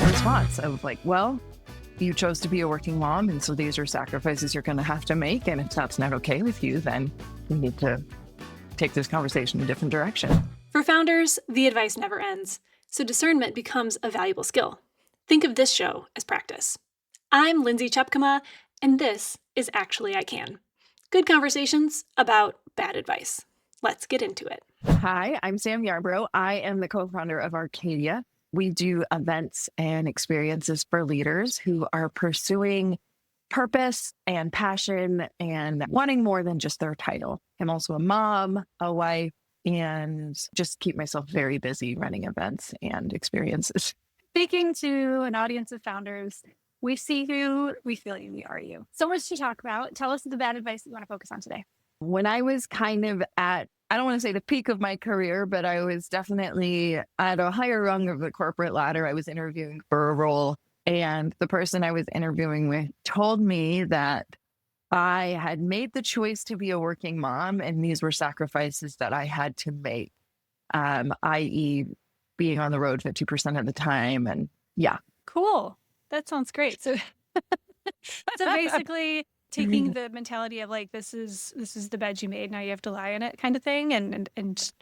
Response of like, well, you chose to be a working mom, and so these are sacrifices you're going to have to make. And if that's not okay with you, then we need to take this conversation in a different direction. For founders, the advice never ends, so discernment becomes a valuable skill. Think of this show as practice. I'm Lindsay Chupkema, and this is Actually I Can. Good conversations about bad advice. Let's get into it. Hi, I'm Sam Yarbrough. I am the co-founder of Arcadia. We do events and experiences for leaders who are pursuing purpose and passion and wanting more than just their title. I'm also a mom, a wife, and just keep myself very busy running events and experiences. Speaking to an audience of founders, we see you, we feel you, we are you. So much to talk about. Tell us the bad advice that you want to focus on today. When I was kind of at, I don't want to say the peak of my career, but I was definitely at a higher rung of the corporate ladder. I was interviewing for a role, and the person I was interviewing with told me that I had made the choice to be a working mom, and these were sacrifices that I had to make, i.e. being on the road 50% of the time. And yeah. Cool. That sounds great. So basically taking the mentality of like, this is the bed you made, now you have to lie in it kind of thing, and just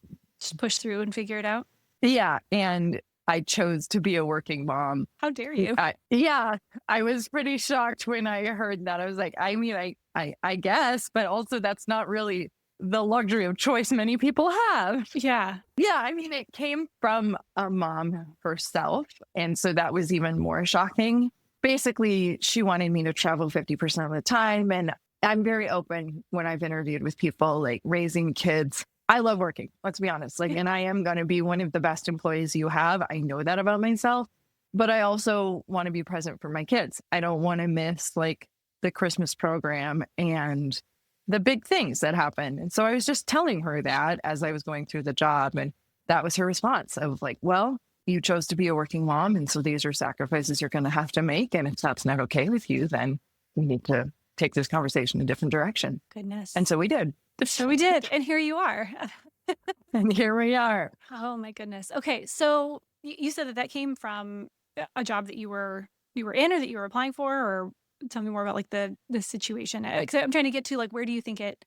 push through and figure it out. Yeah. And I chose to be a working mom. How dare you? I was pretty shocked when I heard that. I was like, I mean, I guess, but also that's not really the luxury of choice many people have. Yeah. Yeah. I mean, it came from a mom herself. And so that was even more shocking. Basically, she wanted me to travel 50% of the time. And I'm very open when I've interviewed with people, like raising kids. I love working, let's be honest. Like, and I am going to be one of the best employees you have. I know that about myself, but I also want to be present for my kids. I don't want to miss like the Christmas program and the big things that happen. And so I was just telling her that as I was going through the job. And that was her response of like, well, you chose to be a working mom, and so these are sacrifices you're going to have to make. And if that's not okay with you, then we need to take this conversation in a different direction. Goodness. And so we did. So we did. And here you are. And here we are. Oh my goodness. Okay. So you said that came from a job that you were in, or that you were applying for, or tell me more about like the situation. I'm trying to get to like, where do you think it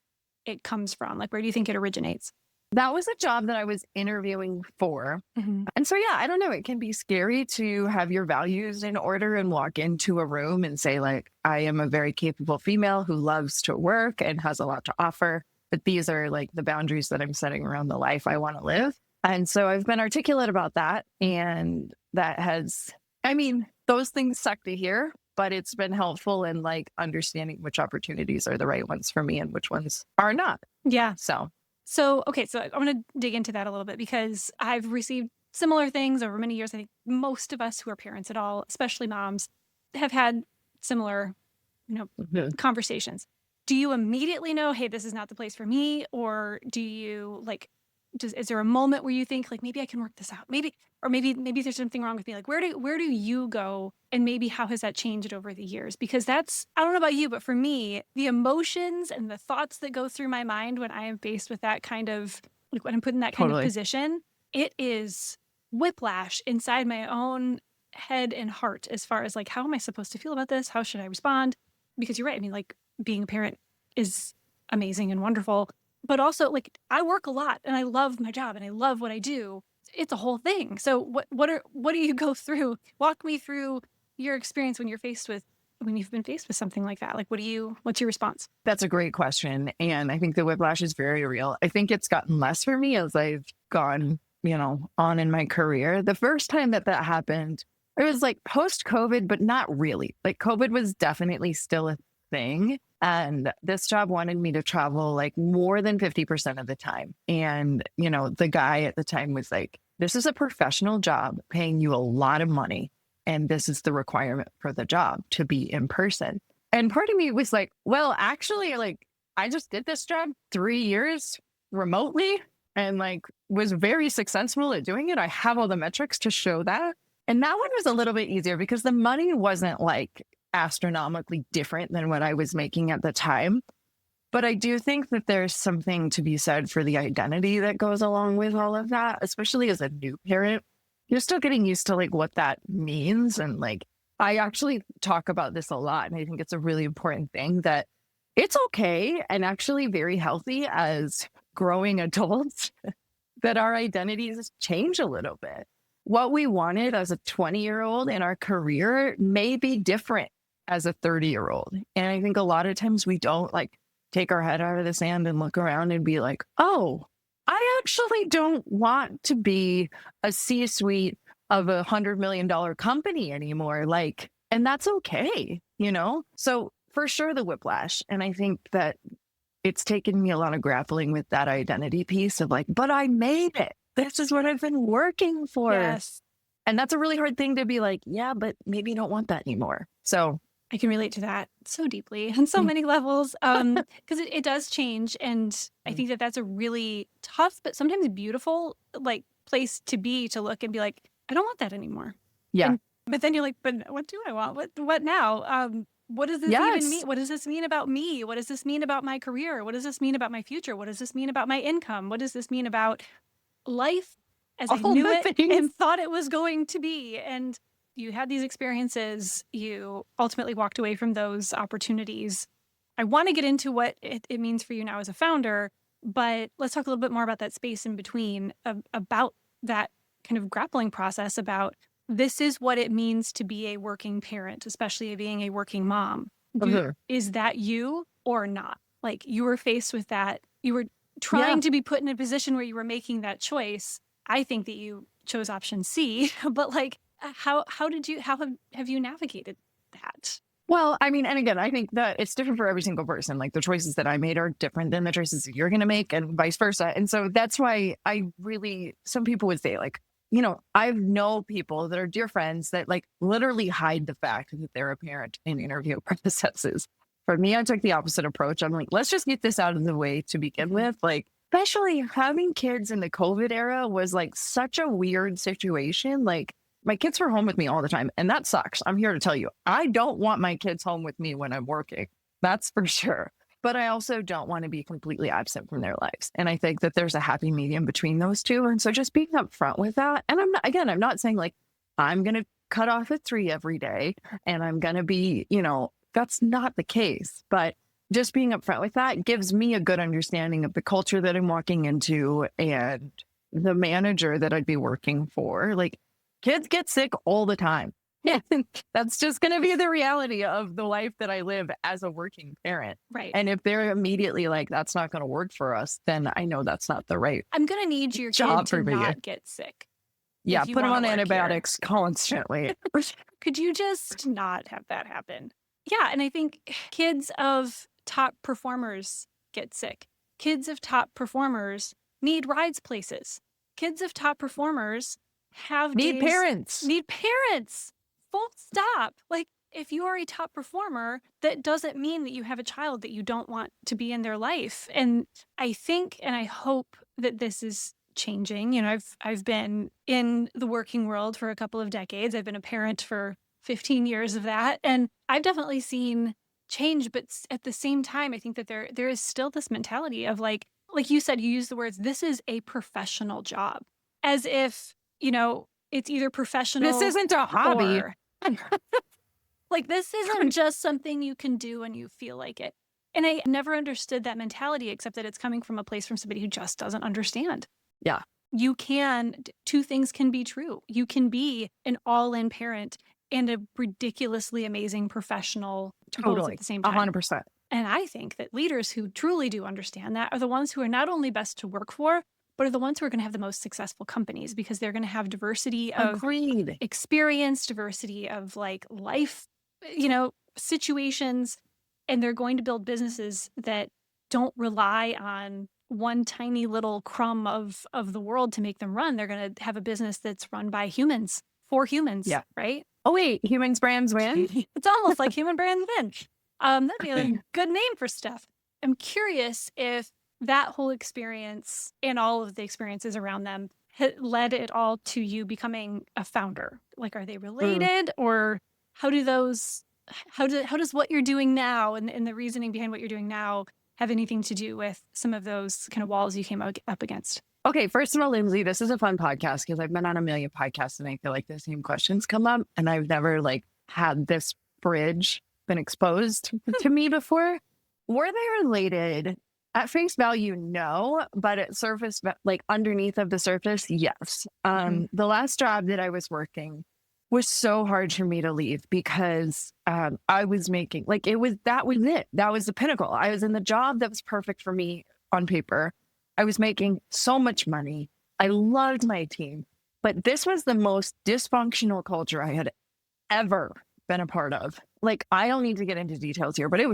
comes from? Like, where do you think it originates? That was a job that I was interviewing for. Mm-hmm. And so, yeah, I don't know. It can be scary to have your values in order and walk into a room and say, like, I am a very capable female who loves to work and has a lot to offer. But these are like the boundaries that I'm setting around the life I want to live. And so I've been articulate about that. And that has, I mean, those things suck to hear, but it's been helpful in like understanding which opportunities are the right ones for me and which ones are not. Yeah. So, okay, so I'm going to dig into that a little bit, because I've received similar things over many years. I think most of us who are parents at all, especially moms, have had similar, conversations. Do you immediately know, hey, this is not the place for me? Or do you like, is there a moment where you think like, maybe I can work this out? Maybe there's something wrong with me. Like, where do you go? And maybe how has that changed over the years? Because I don't know about you, but for me, the emotions and the thoughts that go through my mind when I am faced with that kind of, like when I'm put in that kind of position, it is whiplash inside my own head and heart as far as like, how am I supposed to feel about this? How should I respond? Because you're right. I mean, like being a parent is amazing and wonderful, but also like I work a lot and I love my job and I love what I do. It's a whole thing. So what do you go through? Walk me through your experience when you've been faced with something like that. Like, what's your response? That's a great question. And I think the whiplash is very real. I think it's gotten less for me as I've gone, on in my career. The first time that happened, it was like post-COVID, but not really. Like COVID was definitely still a thing. And this job wanted me to travel like more than 50% of the time. And, the guy at the time was like, this is a professional job paying you a lot of money. And this is the requirement for the job, to be in person. And part of me was like, well, actually, like, I just did this job 3 years remotely and like was very successful at doing it. I have all the metrics to show that. And that one was a little bit easier because the money wasn't like astronomically different than what I was making at the time. But I do think that there's something to be said for the identity that goes along with all of that, especially as a new parent. You're still getting used to like what that means. And like, I actually talk about this a lot. And I think it's a really important thing that it's okay and actually very healthy as growing adults that our identities change a little bit. What we wanted as a 20-year-old in our career may be different as a 30-year-old. And I think a lot of times we don't like take our head out of the sand and look around and be like, oh, I actually don't want to be a C-suite of $100 million company anymore. Like, and that's okay, you know? So for sure the whiplash. And I think that it's taken me a lot of grappling with that identity piece of like, but I made it. This is what I've been working for. Yes. And that's a really hard thing to be like, yeah, but maybe you don't want that anymore. So I can relate to that so deeply on so many levels, because it does change. And I think that that's a really tough, but sometimes beautiful, like place to be, to look and be like, I don't want that anymore. yeah. But then you're like, but what do I want? What now? What does this even mean? What does this mean about me? What does this mean about my career? What does this mean about my future? What does this mean about my income? What does this mean about life as I All knew the it things. and thought it was going to be? And you had these experiences. You ultimately walked away from those opportunities. I want to get into what it means for you now as a founder, but let's talk a little bit more about that space in between, about that kind of grappling process about this is what it means to be a working parent, especially being a working mom. Is that you or not? Like, you were faced with that. You were trying to be put in a position where you were making that choice. I think that you chose option C, but like, how have you navigated that? Well, I mean, and again, I think that it's different for every single person. Like the choices that I made are different than the choices that you're going to make and vice versa. And so that's why some people would say like, you know, I know people that are dear friends that like literally hide the fact that they're a parent in interview processes. For me, I took the opposite approach. I'm like, let's just get this out of the way to begin with. Like, especially having kids in the COVID era was like such a weird situation. Like, my kids were home with me all the time, and that sucks. I'm here to tell you, I don't want my kids home with me when I'm working. That's for sure. But I also don't want to be completely absent from their lives. And I think that there's a happy medium between those two. And so just being upfront with that. And I'm not saying like, I'm going to cut off at 3 every day and I'm going to be, you know, that's not the case. But just being upfront with that gives me a good understanding of the culture that I'm walking into and the manager that I'd be working for. Like, kids get sick all the time. Yeah, that's just going to be the reality of the life that I live as a working parent. Right. And if they're immediately like, that's not going to work for us, then I know that's not the right. I'm going to need your kid to not get sick. Yeah, put them on antibiotics constantly. Could you just not have that happen? Yeah, and I think kids of top performers get sick. Kids of top performers need rides places. Kids of top performers need parents. Full stop. Like, if you are a top performer, that doesn't mean that you have a child that you don't want to be in their life. And I think, and I hope that this is changing. You know, I've been in the working world for a couple of decades. I've been a parent for 15 years of that. And I've definitely seen change. But at the same time, I think that there is still this mentality of like you said, you use the words, this is a professional job. As if, you know, it's either professional. This isn't a hobby. Like, this isn't just something you can do when you feel like it. And I never understood that mentality, except that it's coming from a place from somebody who just doesn't understand. Yeah. Two things can be true. You can be an all-in parent and a ridiculously amazing professional both at the same time. 100%. And I think that leaders who truly do understand that are the ones who are not only best to work for, but are the ones who are going to have the most successful companies, because they're going to have diversity of experience, diversity of like life, you know, situations, and they're going to build businesses that don't rely on one tiny little crumb of the world to make them run. They're going to have a business that's run by humans, for humans, right? Oh, wait, humans brands win? It's almost like human brands win. That'd be a good name for stuff. I'm curious if that whole experience and all of the experiences around them led it all to you becoming a founder. Like, are they related, or how does what you're doing now and the reasoning behind what you're doing now have anything to do with some of those kind of walls you came up against? Okay, first of all, Lindsay, this is a fun podcast because I've been on a million podcasts and I feel like the same questions come up and I've never like had this bridge been exposed to me before. Were they related? At face value, no, but at surface, like underneath of the surface, yes. The last job that I was working was so hard for me to leave because I was making like that was it. That was the pinnacle. I was in the job that was perfect for me on paper. I was making so much money. I loved my team, but this was the most dysfunctional culture I had ever been a part of. Like, I don't need to get into details here, but it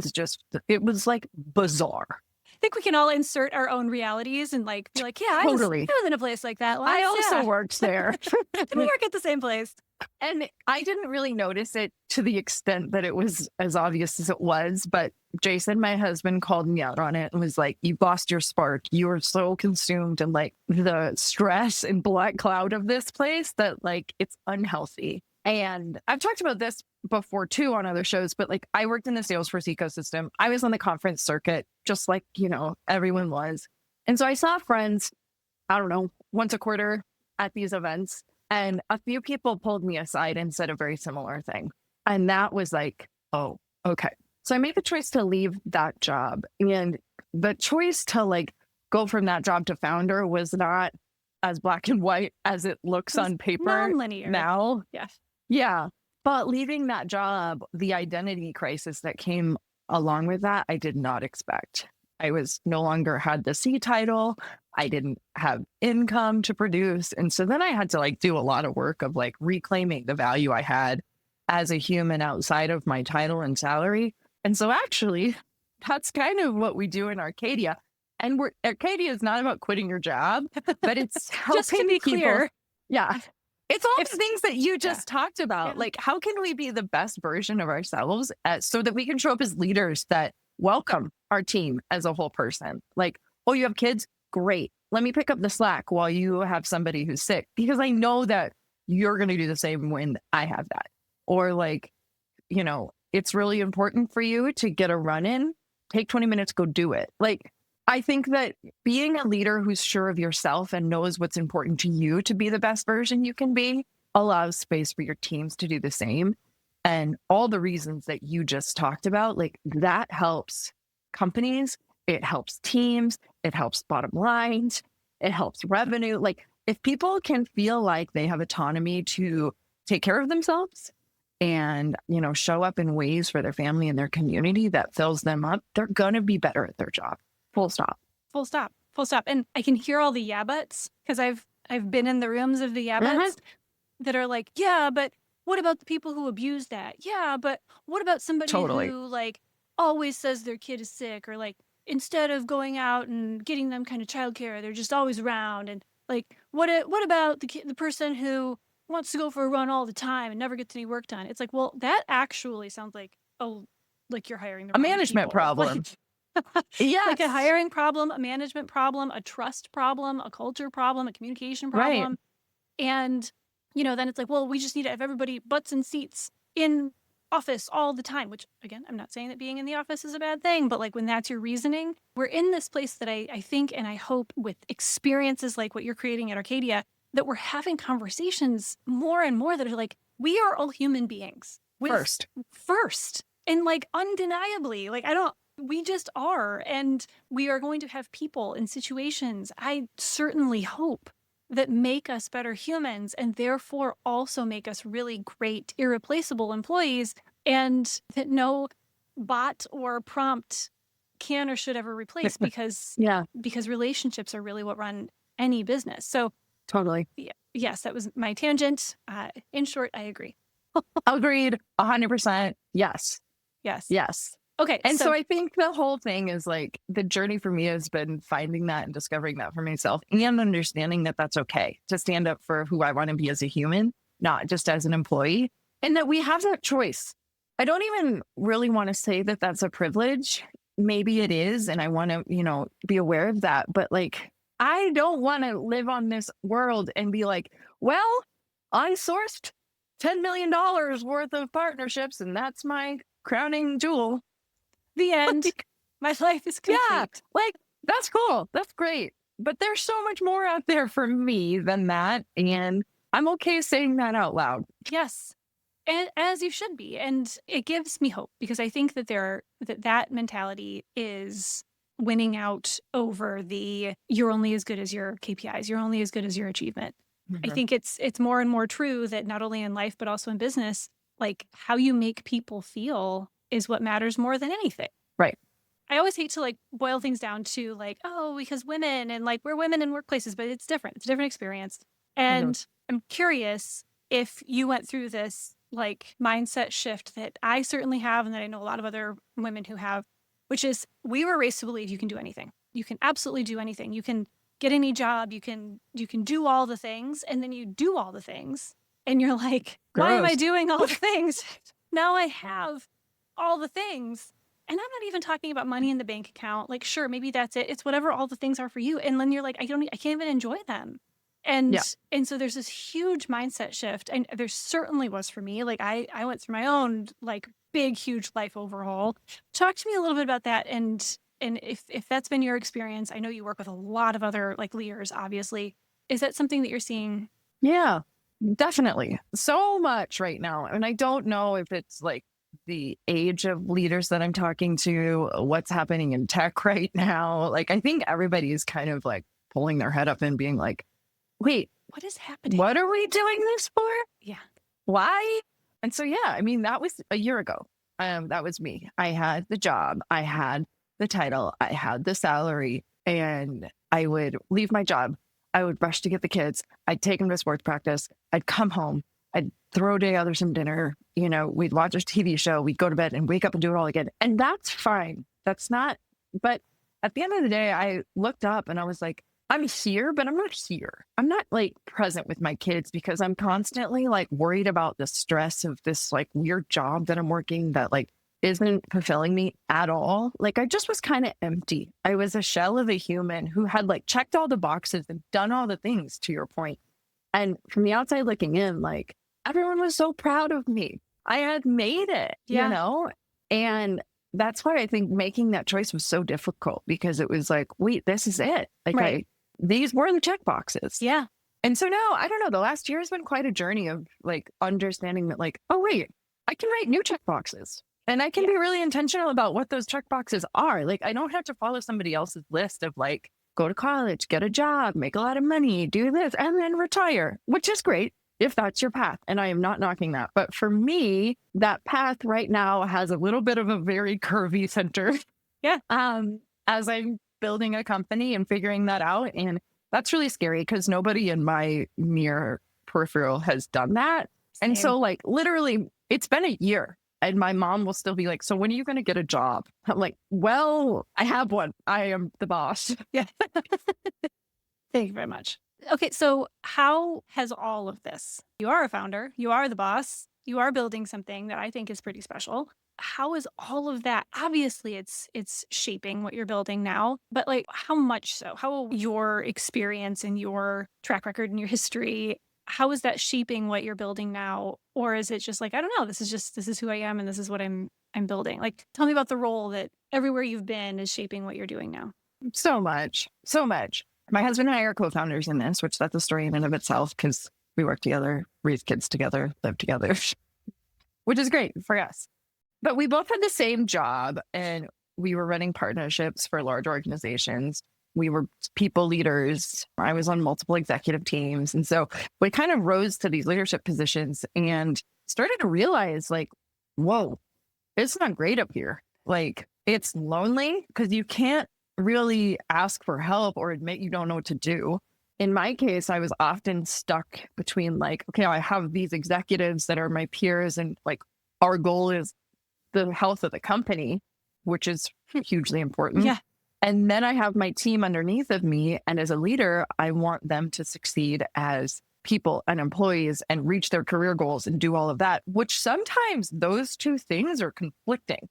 was like bizarre. I think we can all insert our own realities and like be like, yeah, Totally. I was in a place like that once. I also worked there. Did we work at the same place? And I didn't really notice it to the extent that it was as obvious as it was. But Jason, my husband, called me out on it and was like, "You lost your spark. You were so consumed in like the stress and black cloud of this place that like it's unhealthy." And I've talked about this before too on other shows, but like I worked in the Salesforce ecosystem. I was on the conference circuit, just like, everyone was. And so I saw friends, I don't know, once a quarter at these events. And a few people pulled me aside and said a very similar thing. And that was like, oh, okay. So I made the choice to leave that job. And the choice to like go from that job to founder was not as black and white as it looks on paper non-linear now. Yes. Yeah. But leaving that job, the identity crisis that came along with that, I did not expect. I was no longer had the C title. I didn't have income to produce. And so then I had to like do a lot of work of like reclaiming the value I had as a human outside of my title and salary. And so actually, that's kind of what we do in Arcadia. And Arcadia is not about quitting your job, but it's helping just to be people. clear. Yeah. It's all the things that you just talked about. Yeah. Like, how can we be the best version of ourselves so that we can show up as leaders that welcome our team as a whole person? Like, oh, you have kids? Great. Let me pick up the slack while you have somebody who's sick, because I know that you're going to do the same when I have that. Or like, it's really important for you to get a run in, take 20 minutes, go do it. Like, I think that being a leader who's sure of yourself and knows what's important to you to be the best version you can be allows space for your teams to do the same. And all the reasons that you just talked about, like that helps companies, it helps teams, it helps bottom lines, it helps revenue. Like if people can feel like they have autonomy to take care of themselves and, show up in ways for their family and their community that fills them up, they're going to be better at their job. Full stop. Full stop. Full stop. And I can hear all the yeah buts because I've been in the rooms of the yeah buts that are like, yeah, but what about the people who abuse that? Yeah, but what about somebody who like always says their kid is sick, or like instead of going out and getting them kind of childcare, they're just always around, and like what about the person who wants to go for a run all the time and never gets any work done? It's like, well, that actually sounds like like you're hiring the wrong management people. problem. Yeah, like a hiring problem, a management problem, a trust problem, a culture problem, a communication problem. Right. And, then it's like, well, we just need to have everybody butts and seats in office all the time, which again, I'm not saying that being in the office is a bad thing, but like when that's your reasoning, we're in this place that I think, and I hope with experiences like what you're creating at Arcadia, that we're having conversations more and more that are like, we are all human beings. First. And like undeniably, like we just are. And we are going to have people in situations, I certainly hope, that make us better humans and therefore also make us really great, irreplaceable employees, and that no bot or prompt can or should ever replace because relationships are really what run any business. So totally. Yes, that was my tangent. In short, I agree. Agreed. 100%. Yes. Okay. And so I think the whole thing is like the journey for me has been finding that and discovering that for myself and understanding that that's okay to stand up for who I want to be as a human, not just as an employee, and that we have that choice. I don't even really want to say that that's a privilege. Maybe it is. And I want to, be aware of that. But like, I don't want to live on this world and be like, well, I sourced $10 million worth of partnerships and that's my crowning jewel. The end. My life is Yeah, complete. like that's cool. That's great. But there's so much more out there for me than that. And I'm okay saying that out loud. Yes. And as you should be. And it gives me hope because I think that that mentality is winning out over the you're only as good as your KPIs, you're only as good as your achievement. I think it's more and more true that not only in life but also in business, like how you make people feel is what matters more than anything. Right. I always hate to like boil things down to like, oh, because women and like we're women in workplaces, but it's different. It's a different experience. And I'm curious if you went through this like mindset shift that I certainly have and that I know a lot of other women who have, which is we were raised to believe you can do anything. You can absolutely do anything. You can get any job, you can do all the things, and then you do all the things. And you're like, why am I Gross. doing all the things? Now I have all the things. And I'm not even talking about money in the bank account. Like, sure, maybe that's it. It's whatever all the things are for you. And then you're like, I can't even enjoy them. And Yeah. and so there's this huge mindset shift. And there certainly was for me. Like I went through my own like big, huge life overhaul. Talk to me a little bit about that. And if that's been your experience, I know you work with a lot of other like leaders, obviously. Is that something that you're seeing? Yeah, definitely. So much right now. And I don't know if it's like the age of leaders that I'm talking to, what's happening in tech right now. Like, I think everybody's kind of like pulling their head up and being like, wait, What is happening? what are we doing this for? Yeah. Why? And so, yeah, I mean, that was a year ago. That was me. I had the job, I had the title, I had the salary, and I would leave my job. I would rush to get the kids. I'd take them to sports practice. I'd come home. I'd throw together some dinner. You know, we'd watch a TV show. We'd go to bed and wake up and do it all again. And that's fine. That's not, but at the end of the day, I looked up and I was like, I'm here, but I'm not here. I'm not like present with my kids because I'm constantly like worried about the stress of this like weird job that I'm working that like isn't fulfilling me at all. Like I just was kind of empty. I was a shell of a human who had like checked all the boxes and done all the things, to your point. And from the outside looking in, like everyone was so proud of me. I had made it, Yeah. you know? And that's why I think making that choice was so difficult because it was like, wait, this is it. Like Right. these were the check boxes. Yeah. And so now, I don't know, the last year has been quite a journey of like understanding that like, oh, wait, I can write new check boxes and I can be really intentional about what those check boxes are. Like, I don't have to follow somebody else's list of like, go to college, get a job, make a lot of money, do this, and then retire, which is great if that's your path. And I am not knocking that. But for me, that path right now has a little bit of a very curvy center. Yeah. As I'm building a company and figuring that out. And that's really scary because nobody in my near peripheral has done that. And Same. so like literally it's been a year and my mom will still be like, so when are you going to get a job? I'm like, well, I have one. I am the boss. Yeah. Thank you very much. Okay, so how has all of this? You are a founder, you are the boss, you are building something that I think is pretty special. How is all of that? Obviously, it's shaping what you're building now, but like how much so? How your experience and your track record and your history, how is that shaping what you're building now? Or is it just like, I don't know, this is who I am and this is what I'm building. Like tell me about the role that everywhere you've been is shaping what you're doing now. So much, so much. My husband and I are co-founders in this, which that's a story in and of itself because we work together, raise kids together, live together, which is great for us. But we both had the same job and we were running partnerships for large organizations. We were people leaders. I was on multiple executive teams. And so we kind of rose to these leadership positions and started to realize like, whoa, it's not great up here. Like it's lonely because you can't really ask for help or admit you don't know what to do. In my case, I was often stuck between like, okay, I have these executives that are my peers and like our goal is the health of the company, which is hugely important. Yeah. And then I have my team underneath of me. And as a leader, I want them to succeed as people and employees and reach their career goals and do all of that, which sometimes those two things are conflicting.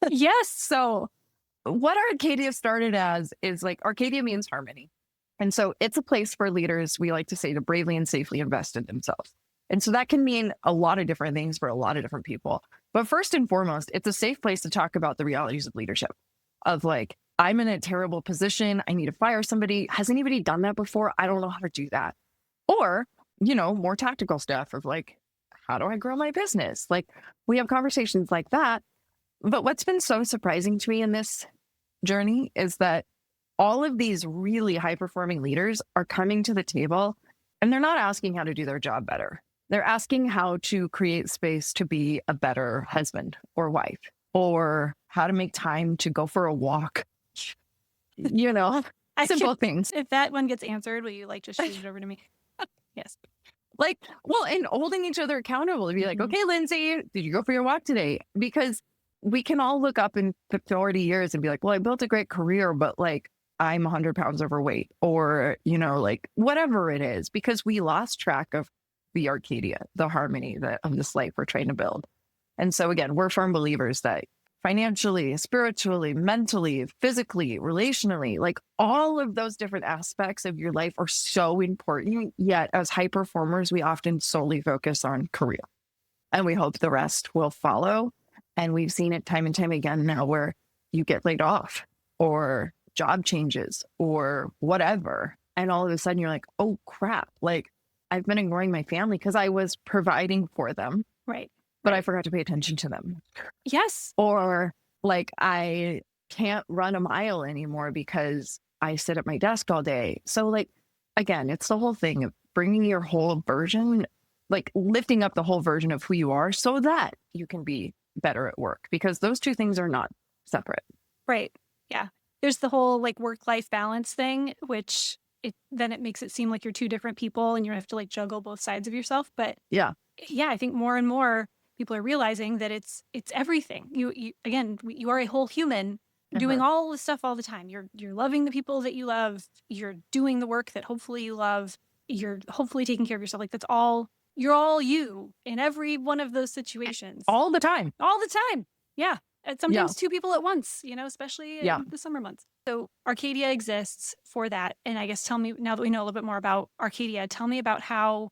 Yes. So what Arcadia started as is like Arcadia means harmony. And so it's a place for leaders, we like to say, to bravely and safely invest in themselves. And so that can mean a lot of different things for a lot of different people. But first and foremost, it's a safe place to talk about the realities of leadership. of like, I'm in a terrible position. I need to fire somebody. Has anybody done that before? I don't know how to do that. Or, more tactical stuff of like, how do I grow my business? Like, we have conversations like that. But what's been so surprising to me in this journey is that all of these really high performing leaders are coming to the table and they're not asking how to do their job better. They're asking how to create space to be a better husband or wife, or how to make time to go for a walk. Simple things. If that one gets answered, will you like just shoot it over to me? Yes. And holding each other accountable to be like, okay, Lindsay, did you go for your walk today? Because we can all look up in 40 years and be like, well, I built a great career, but like I'm 100 pounds overweight, or, like whatever it is, because we lost track of the Arcadia, the harmony of this life we're trying to build. And so again, we're firm believers that financially, spiritually, mentally, physically, relationally, like all of those different aspects of your life are so important. Yet as high performers, we often solely focus on career and we hope the rest will follow. And we've seen it time and time again now where you get laid off or job changes or whatever. And all of a sudden you're like, oh crap, like I've been ignoring my family because I was providing for them. Right. But I forgot to pay attention to them. Yes. Or like I can't run a mile anymore because I sit at my desk all day. So like, again, it's the whole thing of bringing your whole version, like lifting up the whole version of who you are so that you can be better at work, because those two things are not separate. Right. Yeah. There's the whole like work-life balance thing, which then it makes it seem like you're two different people and you have to like juggle both sides of yourself. But yeah, I think more and more people are realizing that it's everything. You are a whole human doing all the stuff all the time. You're loving the people that you love. You're doing the work that hopefully you love. You're hopefully taking care of yourself. Like that's all. You're all you in every one of those situations. All the time. All the time. Yeah. And sometimes two people at once, especially in the summer months. So Arcadia exists for that. And I guess tell me, now that we know a little bit more about Arcadia, tell me about how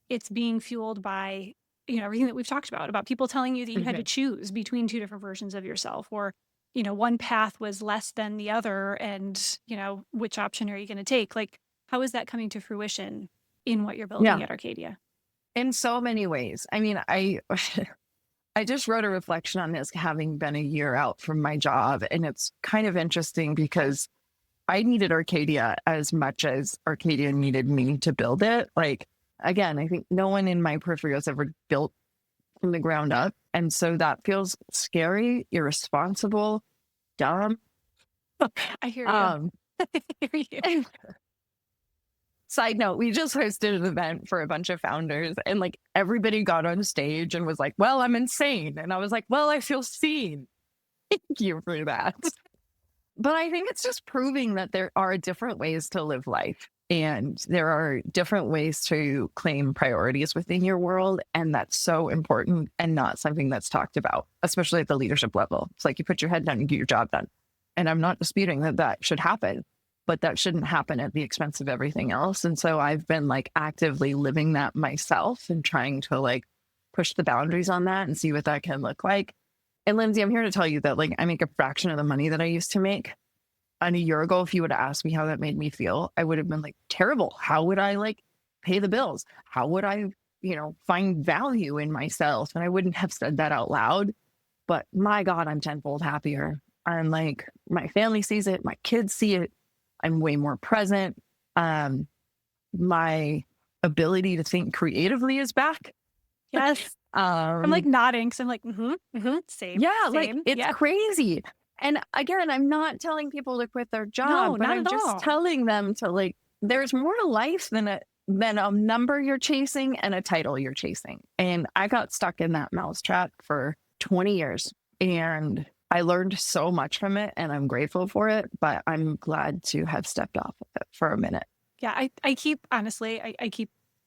it's being fueled by, everything that we've talked about people telling you that you had to choose between two different versions of yourself, or, one path was less than the other, and, which option are you going to take? Like, how is that coming to fruition in what you're building at Arcadia? In so many ways. I mean, I just wrote a reflection on this, having been a year out from my job. And it's kind of interesting because I needed Arcadia as much as Arcadia needed me to build it. Like, again, I think no one in my periphery has ever built from the ground up. And so that feels scary, irresponsible, dumb. I hear you. I hear you. Side note, we just hosted an event for a bunch of founders and like everybody got on stage and was like, well, I'm insane. And I was like, well, I feel seen. Thank you for that. But I think it's just proving that there are different ways to live life and there are different ways to claim priorities within your world. And that's so important and not something that's talked about, especially at the leadership level. It's like you put your head down and get your job done. And I'm not disputing that should happen. But that shouldn't happen at the expense of everything else. And so I've been like actively living that myself and trying to like push the boundaries on that and see what that can look like. And Lindsay, I'm here to tell you that like I make a fraction of the money that I used to make. And a year ago, if you would have asked me how that made me feel, I would have been like, terrible. How would I like pay the bills? How would I, find value in myself? And I wouldn't have said that out loud. But my God, I'm tenfold happier. I'm like, my family sees it. My kids see it. I'm way more present. My ability to think creatively is back. Yes. I'm like nodding because I'm like, same. Yeah, same. like it's crazy. And again, I'm not telling people to quit their job, but I'm just telling them to like, there's more to life than a number you're chasing and a title you're chasing. And I got stuck in that mousetrap for 20 years and I learned so much from it and I'm grateful for it, but I'm glad to have stepped off of it for a minute. Yeah, I keep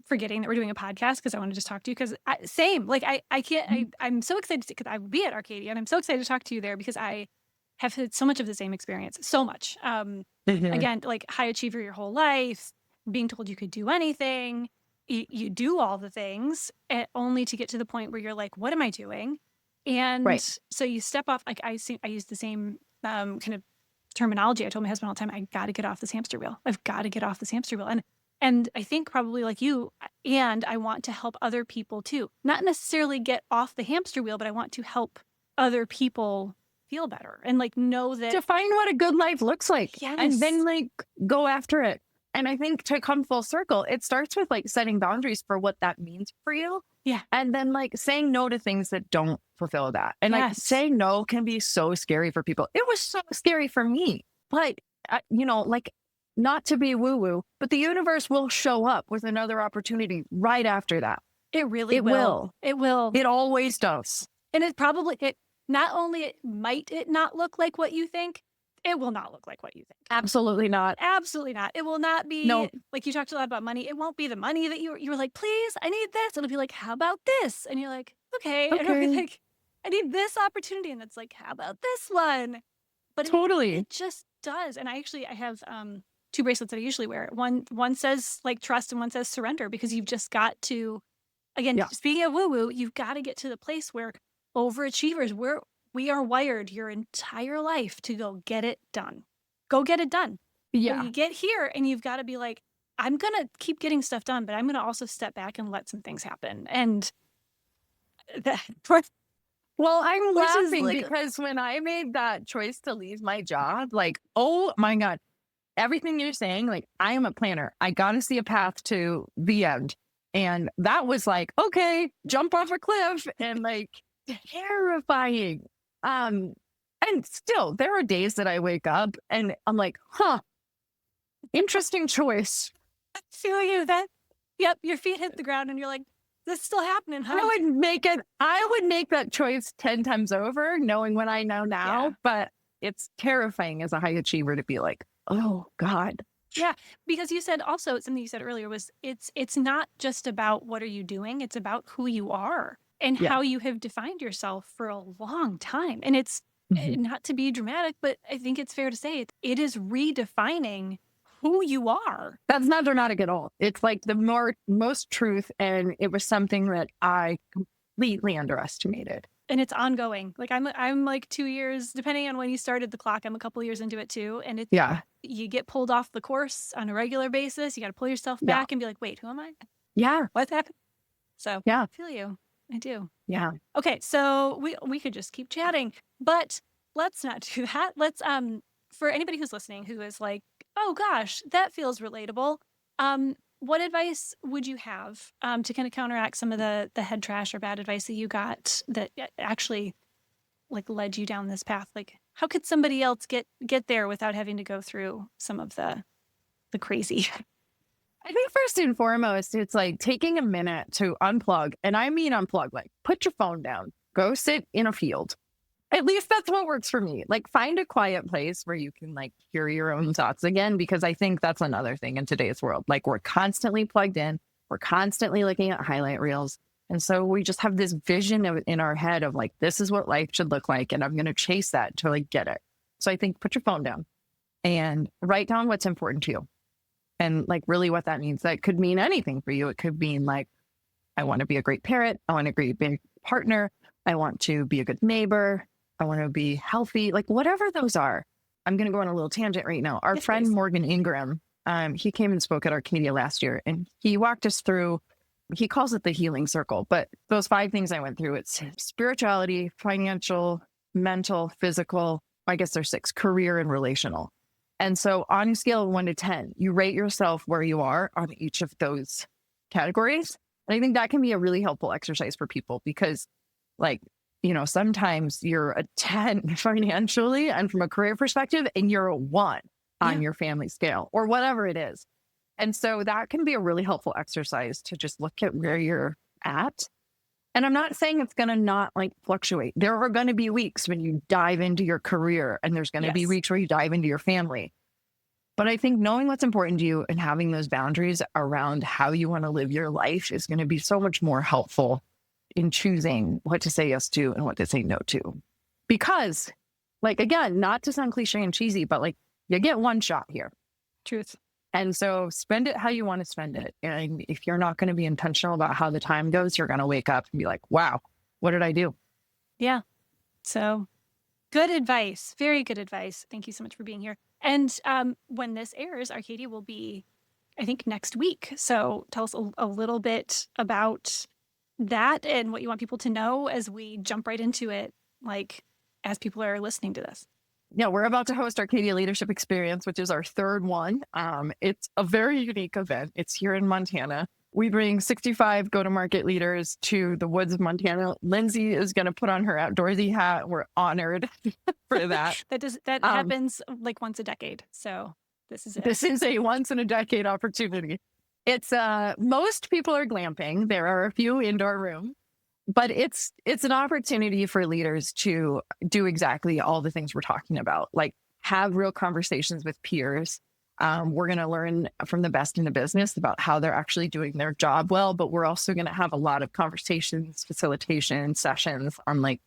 forgetting that we're doing a podcast because I want to just talk to you because same. Like I can't, I'm so excited because I will be at Arcadia and I'm so excited to talk to you there because I have had so much of the same experience. So much. Again, like high achiever your whole life, being told you could do anything. You do all the things only to get to the point where you're like, what am I doing? And so you step off, like I use the same kind of terminology. I told my husband all the time, I got to get off this hamster wheel. I've got to get off this hamster wheel. And I think probably like you, and I want to help other people too. Not necessarily get off the hamster wheel, but I want to help other people feel better and like know that. To find what a good life looks like. Yes. And then like go after it. And I think to come full circle, it starts with like setting boundaries for what that means for you. Yeah. And then like saying no to things that don't fulfill that. And like saying no can be so scary for people. It was so scary for me. But, you know, like not to be woo woo, but the universe will show up with another opportunity right after that. It really will. It will. It always does. And it probably, not only might it not look like what you think, it will not look like what you think. Absolutely not. Absolutely not. It will not be, like you talked a lot about money. It won't be the money that you were like, please, I need this. It'll be like, how about this? And you're like, okay. And it'll be like, I need this opportunity. And it's like, how about this one? But totally. It just does. And I have 2 bracelets that I usually wear. One says like trust and one says surrender, because you've just got to, again, speaking of woo-woo, you've got to get to the place where overachievers, we are wired your entire life to go get it done. Go get it done. Yeah. Well, you get here and you've got to be like, I'm going to keep getting stuff done, but I'm going to also step back and let some things happen. And well, I'm laughing because when I made that choice to leave my job, like, oh my God, everything you're saying, like, I am a planner. I got to see a path to the end. And that was like, okay, jump off a cliff, and like terrifying. And still, there are days that I wake up and I'm like, interesting choice. I feel you. Yep, your feet hit the ground and you're like, this is still happening, huh? I would make that choice 10 times over, knowing what I know now. But it's terrifying as a high achiever to be like, oh God. Yeah, because you said also, something you said earlier was it's not just about what are you doing, it's about who you are and how you have defined yourself for a long time. And it's not to be dramatic, but I think it's fair to say it is redefining who you are. That's not dramatic at all. It's like the most truth. And it was something that I completely underestimated. And it's ongoing. Like I'm like 2 years, depending on when you started the clock, I'm a couple years into it too. And it's, you get pulled off the course on a regular basis. You got to pull yourself back and be like, wait, who am I? Yeah. What's happened? So I feel you. I do. Yeah. Okay. So we could just keep chatting, but let's not do that. Let's, for anybody who's listening, who is like, oh gosh, that feels relatable. What advice would you have to kind of counteract some of the head trash or bad advice that you got that actually like led you down this path? Like, how could somebody else get there without having to go through some of the crazy? I think first and foremost, it's like taking a minute to unplug. And I mean unplug, like put your phone down, go sit in a field. At least that's what works for me. Like find a quiet place where you can like hear your own thoughts again, because I think that's another thing in today's world. Like we're constantly plugged in, we're constantly looking at highlight reels. And so we just have this vision in our head of like, this is what life should look like. And I'm going to chase that until I get it. So I think put your phone down and write down what's important to you. And like really what that means. That could mean anything for you. It could mean like, I want to be a great parent. I want to be a great partner. I want to be a good neighbor. I want to be healthy, like whatever those are. I'm going to go on a little tangent right now. Our friend, Morgan Ingram, he came and spoke at Arcadia last year, and he walked us through, he calls it the healing circle, but those 5 things I went through, it's spirituality, financial, mental, physical, I guess there's 6, career and relational. And so on a scale of 1 to 10, you rate yourself where you are on each of those categories. And I think that can be a really helpful exercise for people because like, you know, sometimes you're a 10 financially and from a career perspective, and you're a 1 on your family scale or whatever it is. And so that can be a really helpful exercise to just look at where you're at. And I'm not saying it's going to not like fluctuate. There are going to be weeks when you dive into your career, and there's going to be weeks where you dive into your family. But I think knowing what's important to you and having those boundaries around how you want to live your life is going to be so much more helpful in choosing what to say yes to and what to say no to. Because, like, again, not to sound cliche and cheesy, but like you get one shot here. Truth. And so spend it how you want to spend it. And if you're not going to be intentional about how the time goes, you're going to wake up and be like, wow, what did I do? Yeah. So Good advice. Very good advice. Thank you so much for being here. And when this airs, Arcadia will be, I think, next week. So tell us a little bit about that and what you want people to know as we jump right into it, like as people are listening to this. Yeah, we're about to host Arcadia Leadership Experience, which is our third one. It's a very unique event. It's here in Montana. We bring 65 go-to-market leaders to the woods of Montana. Lindsay is going to put on her outdoorsy hat. We're honored for that. That happens like once a decade. So this is it. This is a once-in-a-decade opportunity. It's most people are glamping. There are a few indoor rooms. But it's an opportunity for leaders to do exactly all the things we're talking about, like have real conversations with peers. We're going to learn from the best in the business about how they're actually doing their job well, but we're also going to have a lot of conversations, facilitation sessions on like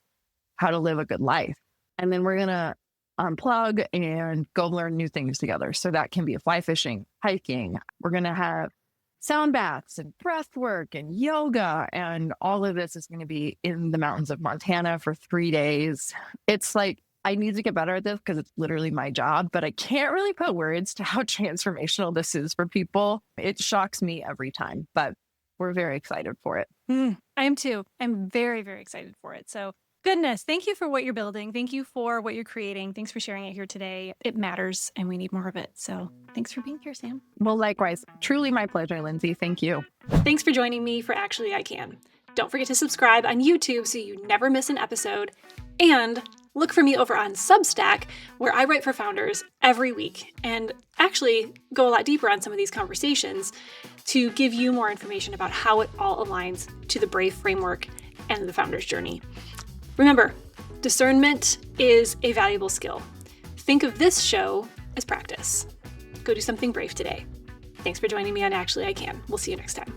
how to live a good life. And then we're going to unplug and go learn new things together. So that can be fly fishing, hiking. We're going to have sound baths and breath work and yoga. And all of this is going to be in the mountains of Montana for 3 days. It's like, I need to get better at this because it's literally my job, but I can't really put words to how transformational this is for people. It shocks me every time, but we're very excited for it. I am too. I'm very, very excited for it. So goodness, thank you for what you're building. Thank you for what you're creating. Thanks for sharing it here today. It matters and we need more of it. So thanks for being here, Sam. Well, likewise. Truly my pleasure, Lindsay. Thank you. Thanks for joining me for Actually I Can. Don't forget to subscribe on YouTube so you never miss an episode. And look for me over on Substack, where I write for founders every week and actually go a lot deeper on some of these conversations to give you more information about how it all aligns to the BRAVE framework and the founder's journey. Remember, discernment is a valuable skill. Think of this show as practice. Go do something brave today. Thanks for joining me on Actually I Can. We'll see you next time.